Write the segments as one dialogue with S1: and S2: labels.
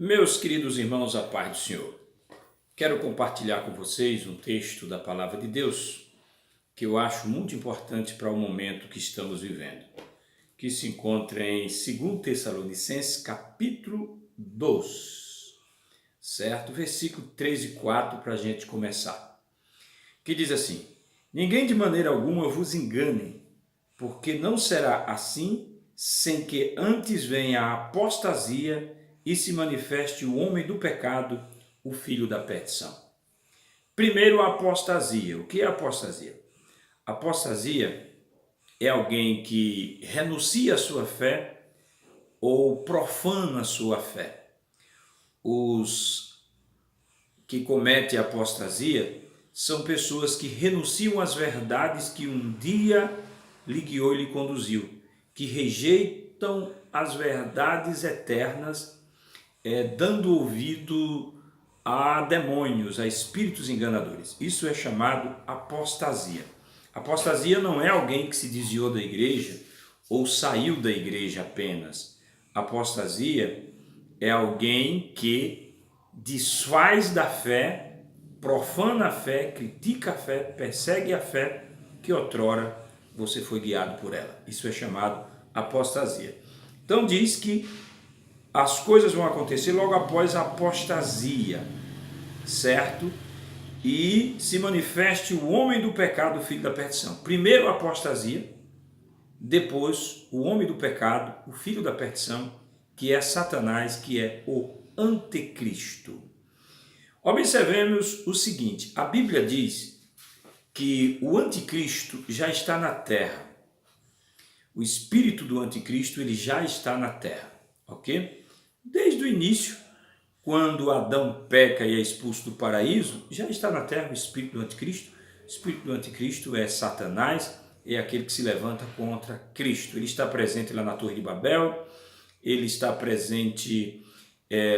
S1: Meus queridos irmãos, a paz do Senhor. Quero compartilhar com vocês um texto da Palavra de Deus que eu acho muito importante para o momento que estamos vivendo, que se encontra em 2 Tessalonicenses, capítulo 2, certo? Versículo 3 e 4 para a gente começar, que diz assim: Ninguém de maneira alguma vos engane, porque não será assim sem que antes venha a apostasia e se manifeste o homem do pecado, o filho da perdição. Primeiro, a apostasia. O que é apostasia? Apostasia é alguém que renuncia à sua fé ou profana a sua fé. Os que cometem apostasia são pessoas que renunciam às verdades que um dia lhe guiou e lhe conduziu, que rejeitam as verdades eternas, dando ouvido a demônios, a espíritos enganadores. Isso é chamado apostasia. Apostasia não é alguém que se desviou da igreja ou saiu da igreja apenas. Apostasia é alguém que desfaz da fé, profana a fé, critica a fé, persegue a fé que outrora você foi guiado por ela. Isso é chamado apostasia. Então diz que as coisas vão acontecer logo após a apostasia, certo? E se manifeste o homem do pecado, o filho da perdição. Primeiro a apostasia, depois o homem do pecado, o filho da perdição, que é Satanás, que é o anticristo. Observemos o seguinte: a Bíblia diz que o anticristo já está na terra. O espírito do anticristo ele já está na terra, ok? Desde o início, quando Adão peca e é expulso do paraíso, já está na terra o espírito do anticristo. O espírito do anticristo é Satanás, é aquele que se levanta contra Cristo. Ele está presente lá na Torre de Babel, ele está presente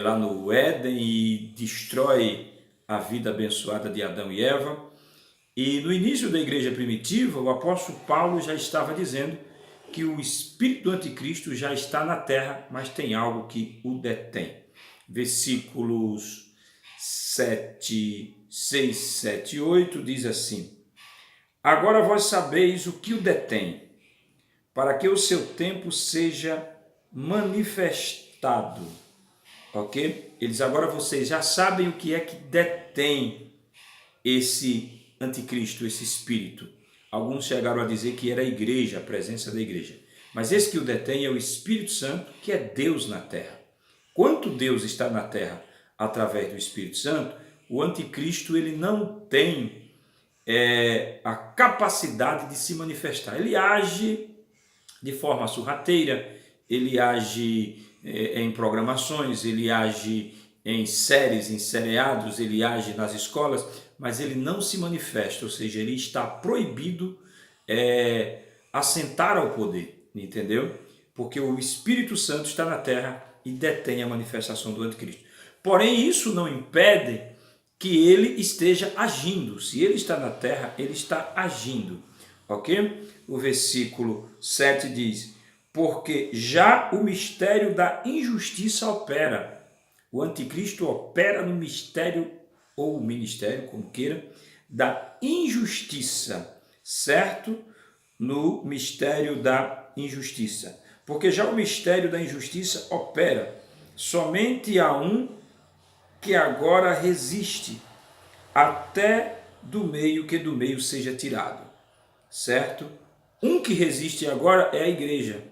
S1: lá no Éden e destrói a vida abençoada de Adão e Eva. E no início da igreja primitiva, o apóstolo Paulo já estava dizendo que o espírito do anticristo já está na terra, mas tem algo que o detém. Versículos 6, 7 e 8 diz assim: Agora vós sabeis o que o detém, para que o seu tempo seja manifestado. Ok? Eles agora vocês já sabem o que é que detém esse anticristo, esse espírito. Alguns chegaram a dizer que era a igreja, a presença da igreja. Mas esse que o detém é o Espírito Santo, que é Deus na terra. Quanto Deus está na terra através do Espírito Santo, o anticristo ele não tem a capacidade de se manifestar. Ele age de forma sorrateira, ele age em programações, ele age em séries, em seriados, ele age nas escolas, mas ele não se manifesta, ou seja, ele está proibido assentar ao poder, entendeu? Porque o Espírito Santo está na terra e detém a manifestação do anticristo. Porém, isso não impede que ele esteja agindo. Se ele está na terra, ele está agindo, ok? O versículo 7 diz: Porque já o mistério da injustiça opera. O anticristo opera no mistério, ou o ministério, como queira, da injustiça, certo? No mistério da injustiça. Porque já o mistério da injustiça opera. Somente há um que agora resiste, até do meio que do meio seja tirado, certo? Um que resiste agora é a igreja.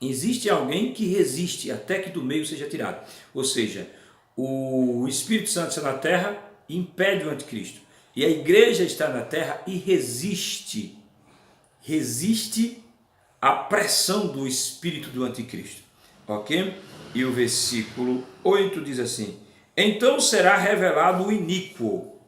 S1: Existe alguém que resiste até que do meio seja tirado. Ou seja, o Espírito Santo está na terra e impede o anticristo. E a igreja está na terra e resiste à pressão do espírito do anticristo. Ok? E o versículo 8 diz assim: Então será revelado o iníquo,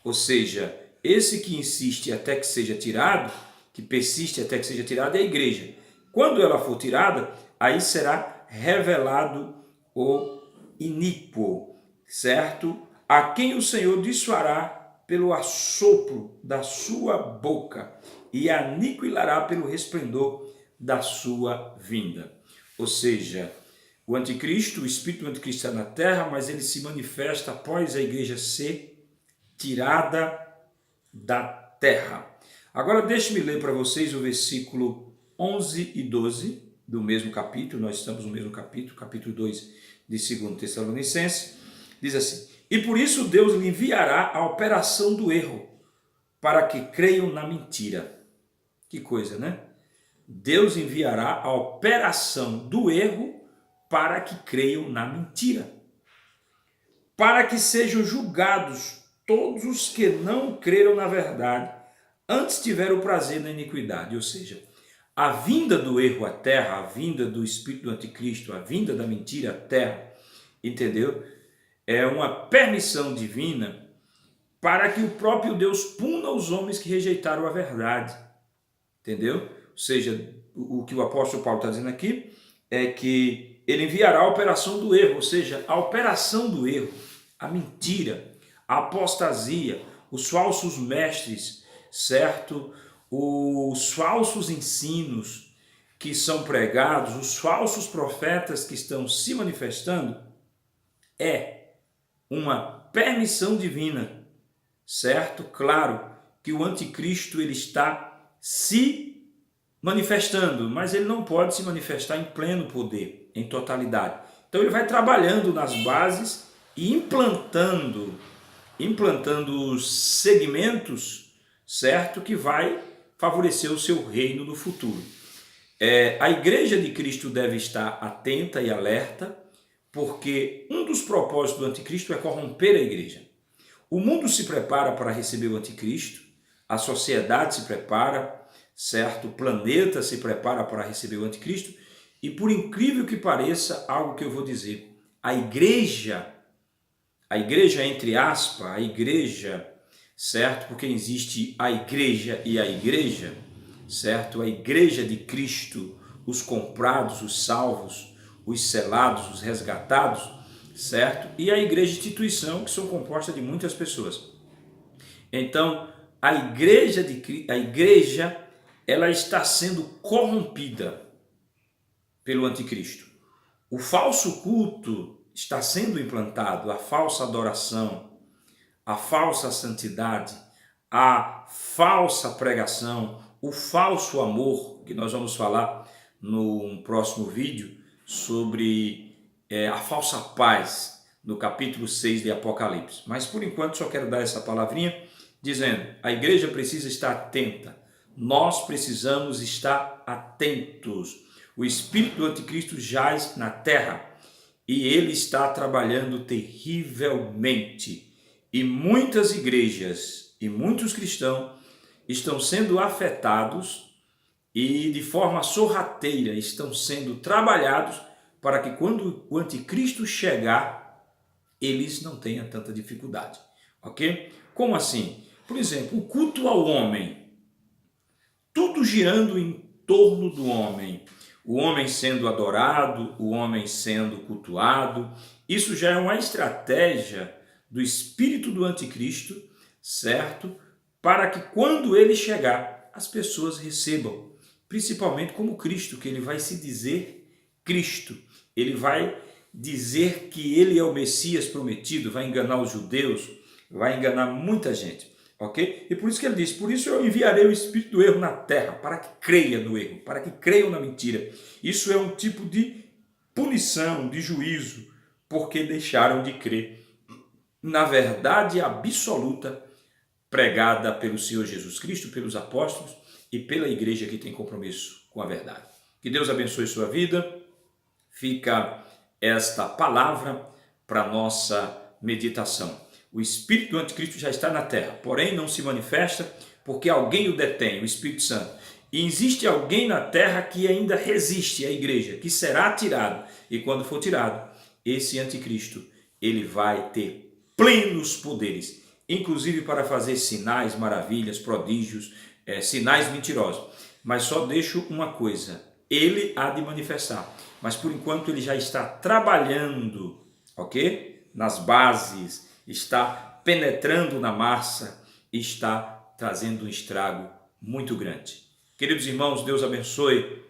S1: ou seja, esse que insiste até que seja tirado, que persiste até que seja tirado, é a igreja. Quando ela for tirada, aí será revelado o iníquo, certo? A quem o Senhor dissuará pelo assopro da sua boca e aniquilará pelo resplendor da sua vinda. Ou seja, O anticristo, o espírito do anticristo está na terra, mas ele se manifesta após a igreja ser tirada da terra. Agora deixe-me ler para vocês o versículo 11 e 12 do mesmo capítulo. Nós estamos no mesmo capítulo, capítulo 2 de 2 Tessalonicenses. Diz assim: e por isso Deus lhe enviará a operação do erro, para que creiam na mentira. Que coisa, né? Deus enviará a operação do erro para que creiam na mentira, para que sejam julgados todos os que não creram na verdade, antes tiveram o prazer na iniquidade. Ou seja, a vinda do erro à terra, a vinda do espírito do anticristo, a vinda da mentira à terra, entendeu? É uma permissão divina para que o próprio Deus puna os homens que rejeitaram a verdade, entendeu? Ou seja, o que o apóstolo Paulo está dizendo aqui é que ele enviará a operação do erro, ou seja, a operação do erro, a mentira, a apostasia, os falsos mestres, certo? Os falsos ensinos que são pregados, os falsos profetas que estão se manifestando, é uma permissão divina, certo? Claro que o anticristo ele está se manifestando, mas ele não pode se manifestar em pleno poder, em totalidade. Então ele vai trabalhando nas bases e implantando os segmentos, certo? Que vai favorecer o seu reino no futuro. A igreja de Cristo deve estar atenta e alerta, porque um dos propósitos do anticristo é corromper a igreja. O mundo se prepara para receber o anticristo, a sociedade se prepara, certo? O planeta se prepara para receber o anticristo, e por incrível que pareça, algo que eu vou dizer, a igreja entre aspas, a igreja, certo? Porque existe a igreja e a igreja, certo? A igreja de Cristo, os comprados, os salvos, os selados, os resgatados, certo? E a igreja instituição, que são compostas de muitas pessoas. Então, a igreja ela está sendo corrompida pelo anticristo. O falso culto está sendo implantado, a falsa adoração, a falsa santidade, a falsa pregação, o falso amor, que nós vamos falar no próximo vídeo sobre a falsa paz, no capítulo 6 de Apocalipse. Mas por enquanto só quero dar essa palavrinha dizendo, a igreja precisa estar atenta. Nós precisamos estar atentos. O espírito do anticristo jaz na terra e ele está trabalhando terrivelmente. E muitas igrejas e muitos cristãos estão sendo afetados e de forma sorrateira estão sendo trabalhados para que quando o anticristo chegar, eles não tenham tanta dificuldade. Ok? Como assim? Por exemplo, o culto ao homem. Tudo girando em torno do homem. O homem sendo adorado, o homem sendo cultuado. Isso já é uma estratégia do espírito do anticristo, certo? Para que quando ele chegar, as pessoas recebam, principalmente como Cristo, que ele vai se dizer Cristo. Ele vai dizer que ele é o Messias prometido, vai enganar os judeus, vai enganar muita gente. Ok? E por isso que ele diz, por isso eu enviarei o espírito do erro na terra, para que creia no erro, para que creiam na mentira. Isso é um tipo de punição, de juízo, porque deixaram de crer na verdade absoluta pregada pelo Senhor Jesus Cristo, pelos apóstolos e pela igreja que tem compromisso com a verdade. Que Deus abençoe sua vida. Fica esta palavra para nossa meditação. O espírito do anticristo já está na terra, porém não se manifesta porque alguém o detém, o Espírito Santo. E existe alguém na terra que ainda resiste à igreja, que será tirado. E quando for tirado, esse anticristo, ele vai ter plenos poderes, inclusive para fazer sinais, maravilhas, prodígios, sinais mentirosos. Mas só deixo uma coisa, ele há de manifestar. Mas por enquanto ele já está trabalhando, ok? Nas bases, está penetrando na massa e está trazendo um estrago muito grande. Queridos irmãos, Deus abençoe.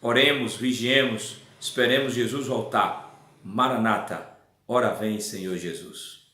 S1: Oremos, vigiemos Esperemos Jesus voltar. Maranata, ora vem, Senhor Jesus.